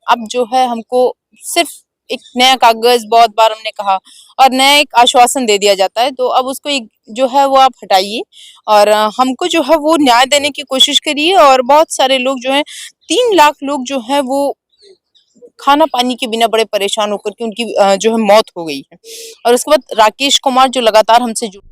अब जो है हमको सिर्फ एक नया कागज, बहुत बार हमने कहा, और नया एक आश्वासन दे दिया जाता है, तो अब उसको एक जो है वो आप हटाइए और हमको जो है वो न्याय देने की कोशिश करिए। और बहुत सारे लोग जो हैं, 3 लाख लोग जो हैं वो खाना पानी के बिना बड़े परेशान होकर के उनकी जो है मौत हो गई है। और उसके बाद राकेश कुमार जो लगातार हमसे जुड़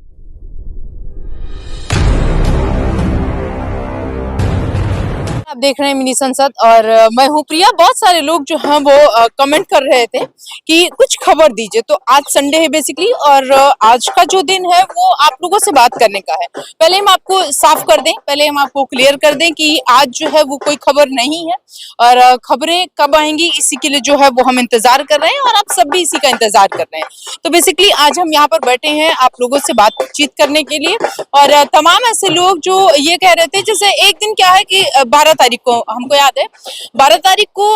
आप देख रहे हैं मिनी संसद, और मैं हूँ प्रिया। बहुत सारे लोग जो हैं वो कमेंट कर रहे थे कि कुछ खबर दीजिए। तो आज संडे है बेसिकली, और आज का जो दिन है वो आप लोगों से बात करने का है। पहले हम आपको साफ कर दें, पहले हम आपको क्लियर कर दें कि आज जो है वो कोई खबर नहीं है, और खबरें कब आएंगी इसी के लिए जो है वो हम इंतजार कर रहे हैं, और आप सब भी इसी का इंतजार कर रहे हैं। तो बेसिकली आज हम यहाँ पर बैठे हैं आप लोगों से बातचीत करने के लिए, और तमाम ऐसे लोग जो ये कह रहे थे, जैसे एक दिन क्या है कि 12 तारीख को हमको याद है, 12 तारीख को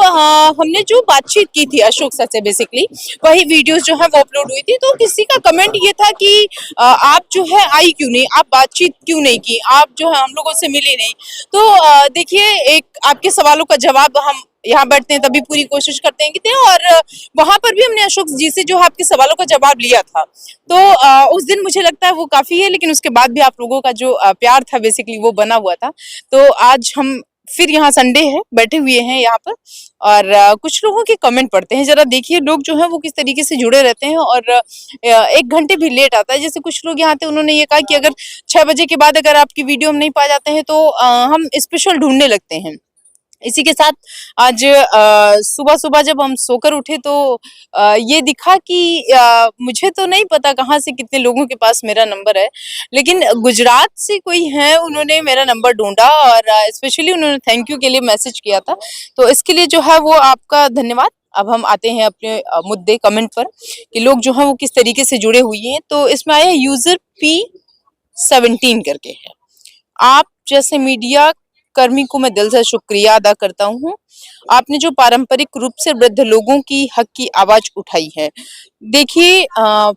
हमने जो बातचीत की थी अशोक सर से, बेसिकली वही वीडियोस जो है वो अपलोड हुई थी। तो किसी का कमेंट ये था कि आप जो है आई क्यों नहीं, आप बातचीत क्यों नहीं की, आप जो है हम लोगों से मिले नहीं। तो देखिए, एक आपके सवालों का जवाब हम यहाँ बैठते हैं तभी पूरी कोशिश करते हैं कि दें, और वहां पर भी हमने अशोक जी से जो है आपके सवालों का जवाब लिया था। तो उस दिन मुझे लगता है वो काफी है, लेकिन उसके बाद भी आप लोगों का जो प्यार था बेसिकली वो बना हुआ था। तो आज हम फिर यहाँ संडे है, बैठे हुए हैं यहाँ पर, और कुछ लोगों के कमेंट पढ़ते हैं। जरा देखिए लोग जो है वो किस तरीके से जुड़े रहते हैं, और 1 घंटे भी लेट आता है। जैसे कुछ लोग यहाँ थे, उन्होंने ये कहा कि अगर 6 बजे के बाद अगर आपकी वीडियो हम नहीं पा जाते हैं तो हम स्पेशल ढूंढने लगते हैं। इसी के साथ आज सुबह सुबह जब हम सोकर उठे तो ये दिखा कि मुझे तो नहीं पता कहाँ से कितने लोगों के पास मेरा नंबर है, लेकिन गुजरात से कोई है, उन्होंने मेरा नंबर ढूंढा और स्पेशली उन्होंने थैंक यू के लिए मैसेज किया था। तो इसके लिए जो है वो आपका धन्यवाद। अब हम आते हैं अपने मुद्दे कमेंट पर कि लोग जो है वो किस तरीके से जुड़े हुए हैं। तो इसमें आया यूजर P17 करके है। आप जैसे मीडिया कर्मी को मैं दिल से शुक्रिया अदा करता हूँ। आपने जो पारंपरिक रूप से वृद्ध लोगों की हक की आवाज उठाई है। देखिए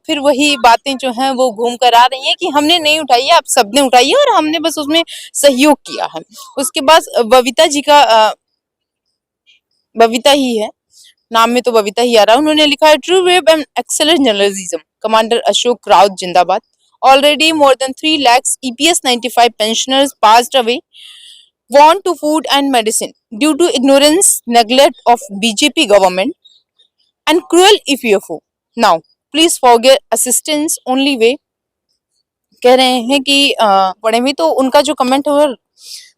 फिर वही बातें जो हैं वो घूम कर आ रही हैं कि हमने नहीं उठाई है, आप सबने उठाई है, और हमने बस उसमें सहयोग किया है। उसके बाद बबीता जी का बबीता ही है, नाम में तो बबीता ही आ रहा है। उन्होंने लिखा है true web and excellent journalism, commander Ashok Raut जिंदाबाद। Already more than 3 lakhs EPS 95 pensioners passed away want to food and medicine due to ignorance, neglect of BJP government and cruel EPFO. Now, please forget assistance only way। कह रहे हैं कि पढ़े भी तो उनका जो कमेंट है वो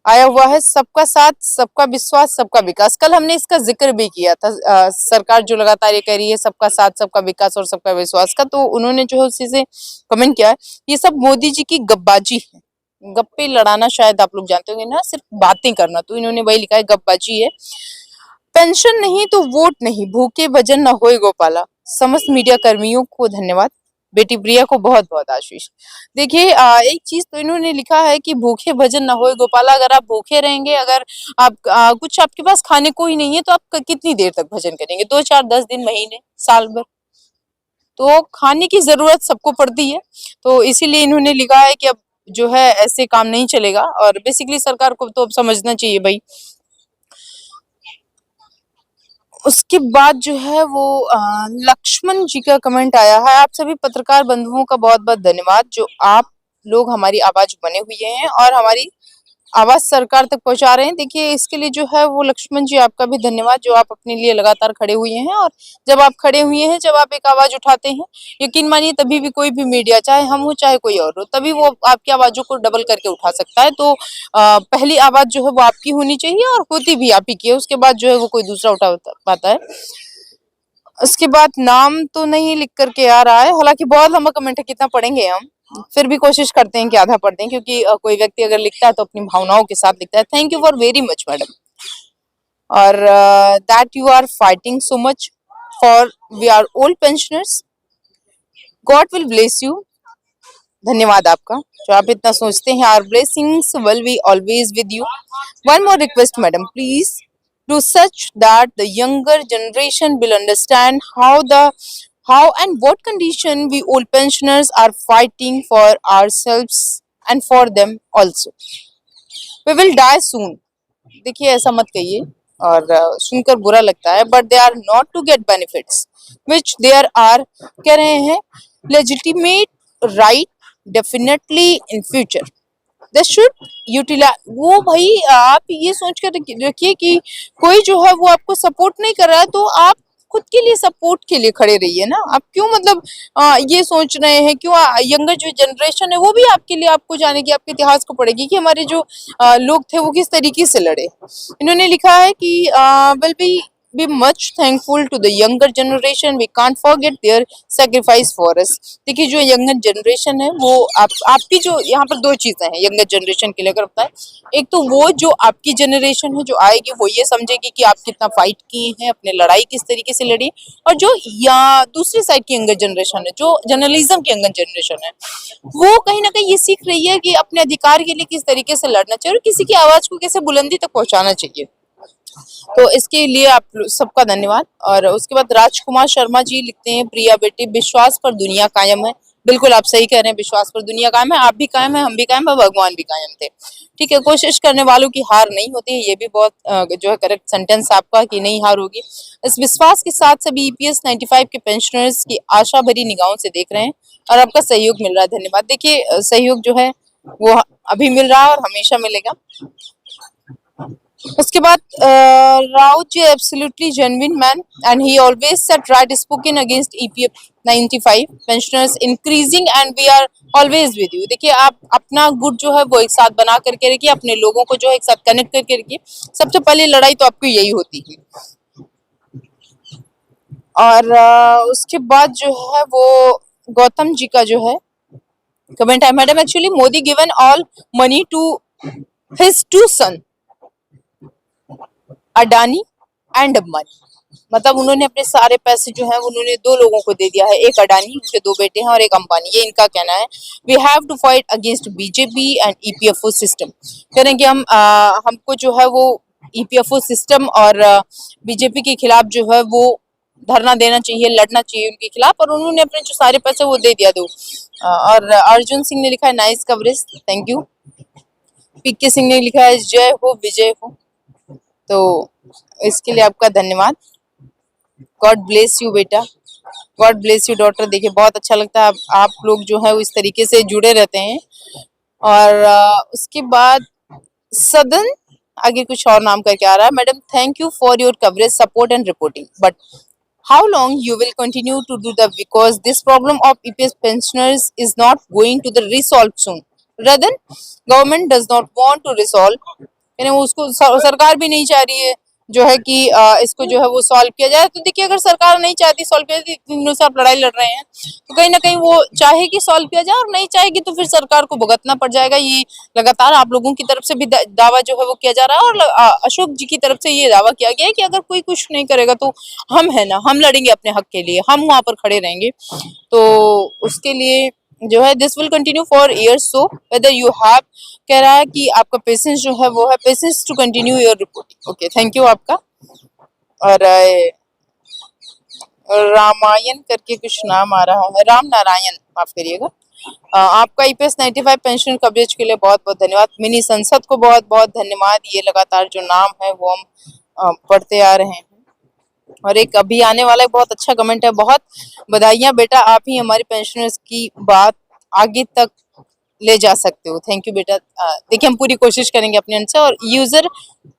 आया हुआ है, सबका साथ सबका विश्वास सबका विकास। कल हमने इसका जिक्र भी किया था। सरकार जो लगातार ये कह रही है सबका साथ सबका विकास और सबका विश्वास का, तो उन्होंने जो है उसी से कमेंट किया है ये सब मोदी जी की गप्पाबाजी है। गप्पे लड़ाना शायद आप लोग जानते होंगे ना, सिर्फ बातें करना, तो इन्होंने वही लिखा है गप्पाबाजी है। पेंशन नहीं तो वोट नहीं, भूखे भजन न होए गोपाला। समस्त मीडिया कर्मियों को धन्यवाद, बेटी प्रिया को बहुत बहुत आशीष। देखिए एक चीज तो इन्होंने लिखा है कि भूखे भजन न होए गोपाला। अगर आप भूखे रहेंगे, अगर आप कुछ आपके पास खाने को ही नहीं है, तो आप कितनी देर तक भजन करेंगे? 2 4 10 दिन, महीने, साल भर? तो खाने की जरूरत सबको पड़ती है। तो इसीलिए इन्होंने लिखा है कि अब जो है ऐसे काम नहीं चलेगा, और बेसिकली सरकार को तो अब समझना चाहिए भाई। उसके बाद जो है वो लक्ष्मण जी का कमेंट आया है। आप सभी पत्रकार बंधुओं का बहुत बहुत धन्यवाद, जो आप लोग हमारी आवाज बने हुए हैं और हमारी आवाज सरकार तक पहुंचा रहे हैं। देखिए इसके लिए जो है वो लक्ष्मण जी आपका भी धन्यवाद, जो आप अपने लिए लगातार खड़े हुए हैं। और जब आप खड़े हुए हैं, जब आप एक आवाज उठाते हैं, यकीन मानिए तभी भी कोई भी मीडिया, चाहे हम हो चाहे कोई और हो, तभी वो आपकी आवाजों को डबल करके उठा सकता है। तो पहली आवाज जो है वो आपकी होनी चाहिए, और होती भी आप ही की है, उसके बाद जो है वो कोई दूसरा उठा पाता है। उसके बाद नाम तो नहीं लिख करके आ रहा है, हालांकि बहुत लंबा कमेंट है, कितना पढ़ेंगे हम, फिर भी कोशिश करते हैं कि आधा पढ़ दें, क्योंकि कोई व्यक्ति अगर लिखता है तो अपनी भावनाओं के साथ लिखता है। Thank you for very much madam, और that you are fighting so much for we are old pensioners, God will bless you. धन्यवाद आपका, जो आप इतना सोचते हैं। Our blessings will be always with you. One more request madam, please do such that the younger generation will understand how and what condition we old pensioners are fighting for ourselves and for them also. We will die soon। देखिए ऐसा मत कहिए, और सुनकर बुरा लगता है, but they are not to get benefits which there are, कह रहे हैं legitimate right definitely in future they should utilize. वो भाई आप ये सोच कर रखिए कि कोई जो है वो आपको सपोर्ट नहीं कर रहा है, तो आप खुद के लिए सपोर्ट के लिए खड़े रहिए ना। आप क्यों मतलब ये सोच रहे हैं, क्यों यंगर जो जनरेशन है वो भी आपके लिए, आपको जानेगी, आपके इतिहास को पढ़ेगी कि हमारे जो लोग थे वो किस तरीके से लड़े। इन्होंने लिखा है कि will be much thankful to the younger generation, we can't forget their sacrifice for us। देखिए जो यंगर जनरेशन है वो आपकी जो यहाँ पर दो चीजें हैं यंगर जनरेशन के लिए अगर होता है, एक तो वो जो आपकी जनरेशन है जो आएगी वो ये समझेगी कि आप कितना फाइट किए हैं, अपने लड़ाई किस तरीके से लड़ी, और जो या दूसरी साइड की यंगर जनरेशन है जो जर्नलिज्म की यंगर जनरेशन है वो कहीं ना कहीं ये सीख रही है कि अपने अधिकार के लिए किस तरीके से लड़ना चाहिए और किसी की आवाज को कैसे बुलंदी तक पहुंचाना चाहिए। तो इसके लिए आप सबका धन्यवाद। और उसके बाद राजकुमार शर्मा जी लिखते हैं, प्रिया बेटी विश्वास पर दुनिया कायम है। बिल्कुल आप सही कह रहे हैं, विश्वास पर दुनिया कायम है, आप भी कायम है, हम भी कायम है, भगवान भी कायम थे। ठीक है, कोशिश करने वालों की हार नहीं होती है, ये भी बहुत जो है करेक्ट सेंटेंस आपका कि नहीं हार होगी। इस विश्वास के साथ सभी ईपीएस 95 के पेंशनर्स की आशा भरी निगाहों से देख रहे हैं और आपका सहयोग मिल रहा है, धन्यवाद। देखिए सहयोग जो है वो अभी मिल रहा है और हमेशा मिलेगा। उसके बाद Raut ji absolutely genuine man and he always set right spoken against EPF 95 pensioners increasing and we are always with you. देखिए आप अपना गुट जो है वो एक साथ बना करके रखिए, अपने लोगों को जो है एक साथ कनेक्ट करके रखिए। सबसे पहले लड़ाई तो आपकी यही होती है। और उसके बाद जो है वो गौतम जी का जो है कमेंट है, madam actually Modi given all money to his two son Adani and Ambani. मतलब उन्होंने अपने सारे पैसे जो है उन्होंने दो लोगों को दे दिया है, एक अडानी, उनके दो बेटे हैं, और एक अंबानी। ये इनका कहना है। We have to fight against BJP and EPFO system. कह रहे हैं कि हमको जो है वो ईपीएफओ सिस्टम और बीजेपी के खिलाफ जो है वो धरना देना चाहिए, लड़ना चाहिए उनके खिलाफ। और उन्होंने अपने जो सारे पैसे वो दे दिया दो। और अर्जुन सिंह ने लिखा है नाइस कवरेज, थैंक यू। पीके सिंह ने लिखा है जय हो विजय हो, तो इसके लिए आपका धन्यवाद। गॉड ब्लेस यू बेटा, गॉड ब्लेस यू डॉटर। देखिए बहुत अच्छा लगता है आप लोग जो है इस तरीके से जुड़े रहते हैं। और उसके बाद सदन आगे कुछ और नाम करके आ रहा है, madam thank you for your coverage support and reporting but how long you will continue to do that because this problem of EPS pensioners is not going to the resolve soon, rather government does not want to resolve, यानी उसको सरकार भी नहीं चाह रही है जो है कि इसको जो है वो सॉल्व किया जाए। तो देखिए अगर सरकार नहीं चाहती सॉल्व किया जाए, इतने दिनों से आप लड़ाई लड़ रहे हैं, तो कहीं ना कहीं वो चाहेगी सॉल्व किया जाए, और नहीं चाहेगी तो फिर सरकार को भुगतना पड़ जाएगा। ये लगातार आप लोगों की तरफ से भी दावा जो है वो किया जा रहा है, और अशोक जी की तरफ से ये दावा किया गया है कि अगर कोई कुछ नहीं करेगा तो हम है ना, हम लड़ेंगे अपने हक के लिए, हम वहां पर खड़े रहेंगे। तो उसके लिए जो है this will continue for years, so whether you have, कह रहा है कि आपका पेशेंस जो है वो है patience to continue your reporting. Okay thank you आपका। और रामायण करके कुछ नाम आ रहा है, राम नारायण माफ करिएगा। आपका ईपीएस 95 पेंशन कवरेज के लिए बहुत बहुत धन्यवाद। मिनी संसद को बहुत बहुत धन्यवाद। ये लगातार जो नाम है वो हम पढ़ते आ रहे हैं। और एक अभी आने वाला बहुत अच्छा कमेंट है, बहुत बधाइयां बेटा, आप ही हमारे पेंशनर्स की बात आगे तक ले जा सकते हो। थैंक यू बेटा। देखिए हम पूरी कोशिश करेंगे अपने अंत से। और यूजर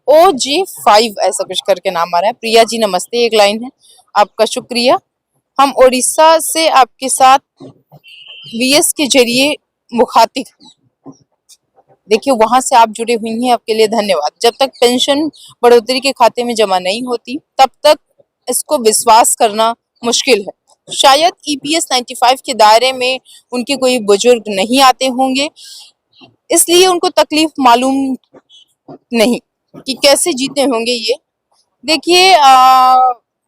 OG5 ऐसा कुछ करके नाम आ रहा है। प्रिया जी नमस्ते, एक लाइन है, आपका शुक्रिया। हम उड़ीसा से आपके साथ वीएस के जरिए मुखातिब, देखिए वहां से आप जुड़े हुई हैं, आपके लिए धन्यवाद। जब तक पेंशन बढ़ोतरी के खाते में जमा नहीं होती तब तक इसको विश्वास करना मुश्किल है। शायद ईपीएस 95 के दायरे में उनके कोई बुजुर्ग नहीं आते होंगे, इसलिए उनको तकलीफ मालूम नहीं कि कैसे जीते होंगे ये। देखिए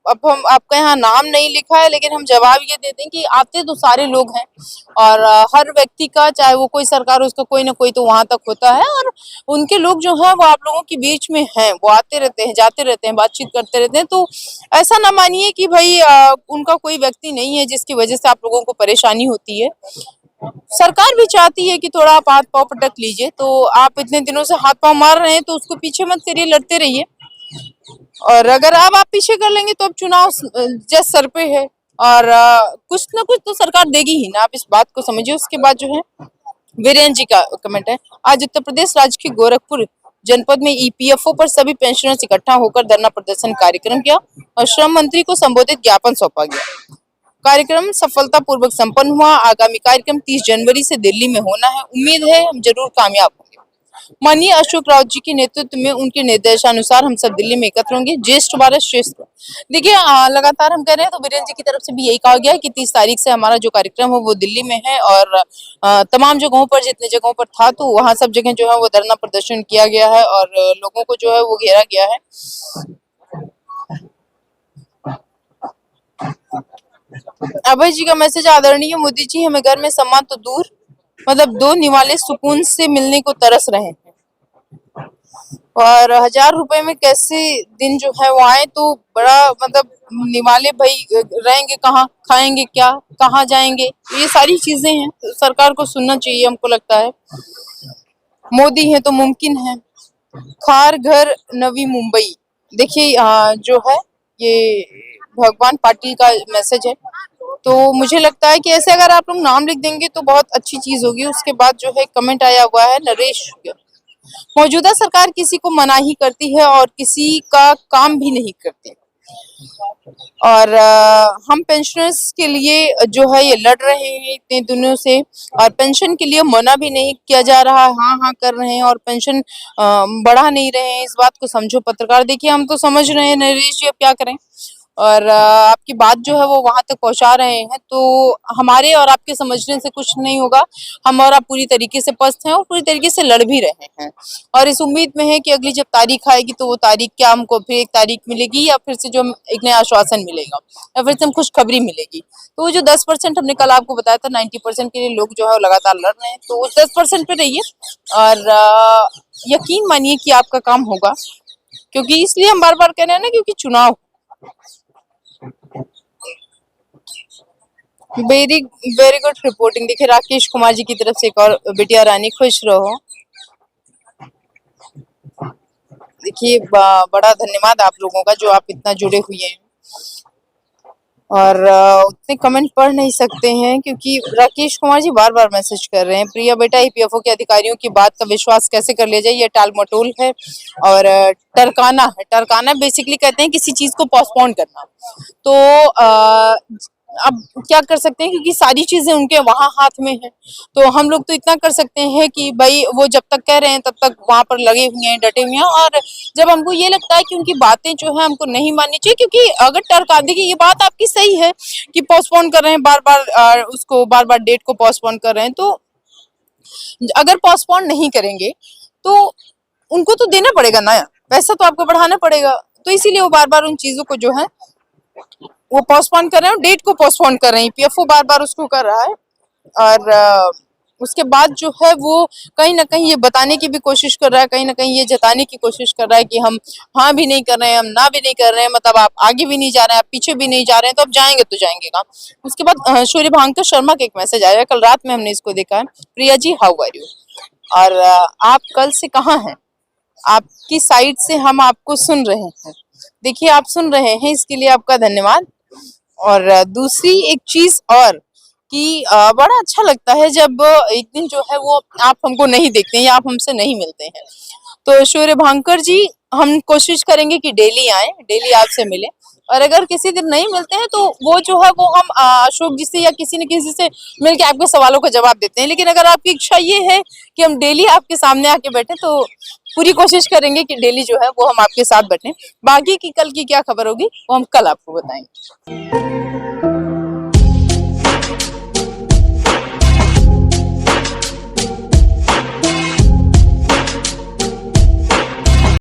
अब हम आपका यहाँ नाम नहीं लिखा है, लेकिन हम जवाब ये देते हैं कि आते तो सारे लोग हैं, और हर व्यक्ति का चाहे वो कोई सरकार, उसका कोई ना कोई तो वहां तक होता है, और उनके लोग जो हैं वो आप लोगों के बीच में हैं, वो आते रहते हैं, जाते रहते हैं, बातचीत करते रहते हैं। तो ऐसा ना मानिए कि भाई उनका कोई व्यक्ति नहीं है जिसकी वजह से आप लोगों को परेशानी होती है। सरकार भी चाहती है कि थोड़ा आप हाथ पाँव पटक लीजिए, तो आप इतने दिनों से हाथ पाँव मार रहे हैं तो उसको पीछे मत करिए, लड़ते रहिए। और अगर अब आप पीछे कर लेंगे तो अब चुनाव जस्ट सर पे है, और कुछ ना कुछ तो सरकार देगी ही ना, आप इस बात को समझिए। उसके बाद जो है वीरेंद्र जी का कमेंट है, आज उत्तर प्रदेश राज्य के गोरखपुर जनपद में ईपीएफओ पर सभी पेंशनर्स इकट्ठा होकर धरना प्रदर्शन कार्यक्रम किया और श्रम मंत्री को संबोधित ज्ञापन सौंपा गया। कार्यक्रम सफलतापूर्वक संपन्न हुआ। आगामी कार्यक्रम 30 जनवरी से दिल्ली में होना है। उम्मीद है हम जरूर कामयाब होंगे। माननीय अशोक राउत जी के नेतृत्व में उनके निर्देशानुसार हम सब दिल्ली में एकत्र होंगे। ज्येष्ठ भारत श्रेष्ठ। देखिए लगातार हम कह रहे हैं, तो वीरेंद्र जी की तरफ से भी यही कहा गया है कि 30 तारीख से हमारा जो कार्यक्रम है वो दिल्ली में है, और तमाम जगहों पर, जितने जगहों पर था तो वहां सब जगह जो है वो धरना प्रदर्शन किया गया है और लोगों को जो है वो घेरा गया है। अभय जी का मैसेज, आदरणीय मोदी जी, हमें घर में सम्मान तो दूर, मतलब दो निवाले सुकून से मिलने को तरस रहे हैं, और 1000 रुपए में कैसे दिन जो है वो आए, तो बड़ा मतलब निवाले भाई रहेंगे कहाँ, खाएंगे क्या, कहाँ जाएंगे, ये सारी चीजें हैं, तो सरकार को सुनना चाहिए हमको लगता है। मोदी है तो मुमकिन है। खार घर नवी मुंबई, देखिए जो है ये भगवान पाटिल का मैसेज है, तो मुझे लगता है कि ऐसे अगर आप लोग नाम लिख देंगे तो बहुत अच्छी चीज होगी। उसके बाद जो है कमेंट आया हुआ है नरेश, मौजूदा सरकार किसी को मना ही करती है और किसी का काम भी नहीं करती, और हम पेंशनर्स के लिए जो है ये लड़ रहे हैं इतने दिनों से, और पेंशन के लिए मना भी नहीं किया जा रहा है, हाँ हाँ कर रहे हैं, और पेंशन बढ़ा नहीं रहे हैं। इस बात को समझो पत्रकार। देखिए हम तो समझ रहे हैं नरेश जी, अब क्या करें, और आपकी बात जो है वो वहां तक पहुंचा रहे हैं, तो हमारे और आपके समझने से कुछ नहीं होगा। हम और आप पूरी तरीके से पस्त हैं और पूरी तरीके से लड़ भी रहे हैं, और इस उम्मीद में है कि अगली जब तारीख आएगी तो वो तारीख क्या हमको फिर एक तारीख मिलेगी, या फिर से जो एक नया आश्वासन मिलेगा, या फिर से हम खुशखबरी मिलेगी। तो वो जो 10% हमने कल आपको बताया था, 90% के लिए लोग जो है वो लगातार लड़ रहे हैं, तो उस 10% पे रहिए और यकीन मानिए कि आपका काम होगा, क्योंकि इसलिए हम बार बार कह रहे हैं ना, क्योंकि चुनाव। Very very good reporting. देखिए राकेश कुमार जी की तरफ से एक और, बिटिया रानी खुश रहो। देखिए बड़ा धन्यवाद आप लोगों का जो आप इतना जुड़े हुए हैं, और उतने कमेंट पढ़ नहीं सकते हैं क्योंकि राकेश कुमार जी बार बार मैसेज कर रहे हैं। प्रिया बेटा, ईपीएफओ के अधिकारियों की बात का विश्वास कैसे कर लिया जाए, ये टाल मटोल है और टरकाना है। टरकाना बेसिकली कहते हैं किसी चीज को पोस्टपोन करना। तो अब क्या कर सकते हैं, क्योंकि सारी चीजें उनके वहां हाथ में है, तो हम लोग तो इतना कर सकते हैं कि भाई वो जब तक कह रहे हैं तब तक वहां पर लगे हुए हैं, डटे हुए हैं, और जब हमको ये लगता है कि उनकी बातें जो है हमको नहीं माननी चाहिए, क्योंकि अगर टरका, देखिए ये बात आपकी सही है कि पोस्टपोन कर रहे हैं बार बार, उसको बार बार डेट को पोस्टपोन कर रहे हैं, तो अगर पोस्टपोन नहीं करेंगे तो उनको तो देना पड़ेगा ना, पैसा तो आपको बढ़ाना पड़ेगा, तो इसीलिए वो बार बार उन चीजों को जो है वो पोस्टपोन कर रहे हैं, डेट को पोस्टपोन कर रहे हैं। पीएफओ बार बार उसको कर रहा है, और उसके बाद जो है वो कहीं ना कहीं ये बताने की भी कोशिश कर रहा है, कहीं ना कहीं ये जताने की कोशिश कर रहा है कि हम हाँ भी नहीं कर रहे हैं, हम ना भी नहीं कर रहे हैं, मतलब आप आगे भी नहीं जा रहे हैं, आप पीछे भी नहीं जा रहे हैं, तो अब जाएंगे तो जाएंगे कहाँ। उसके बाद सूर्य भांकर शर्मा का एक मैसेज आया, कल रात में हमने इसको देखा है। Priya ji how are you, और आप कल से कहाँ हैं, आपकी साइड से हम आपको सुन रहे हैं। देखिए आप सुन रहे हैं, इसके लिए आपका धन्यवाद। और दूसरी एक चीज और कि बड़ा अच्छा लगता है जब एक दिन जो है वो आप हमको नहीं देखते हैं या आप हमसे नहीं मिलते हैं, तो सूर्य भांकर जी हम कोशिश करेंगे कि डेली आए, डेली आपसे मिले, और अगर किसी दिन नहीं मिलते हैं तो वो जो है वो हम अशोक जी से या किसी न किसी से मिलके आपके सवालों का जवाब देते हैं। लेकिन अगर आपकी इच्छा ये है कि हम डेली आपके सामने आके बैठे, तो पूरी कोशिश करेंगे कि डेली जो है वो हम आपके साथ बैठे। बाकी की कल की क्या खबर होगी वो हम कल आपको बताएंगे।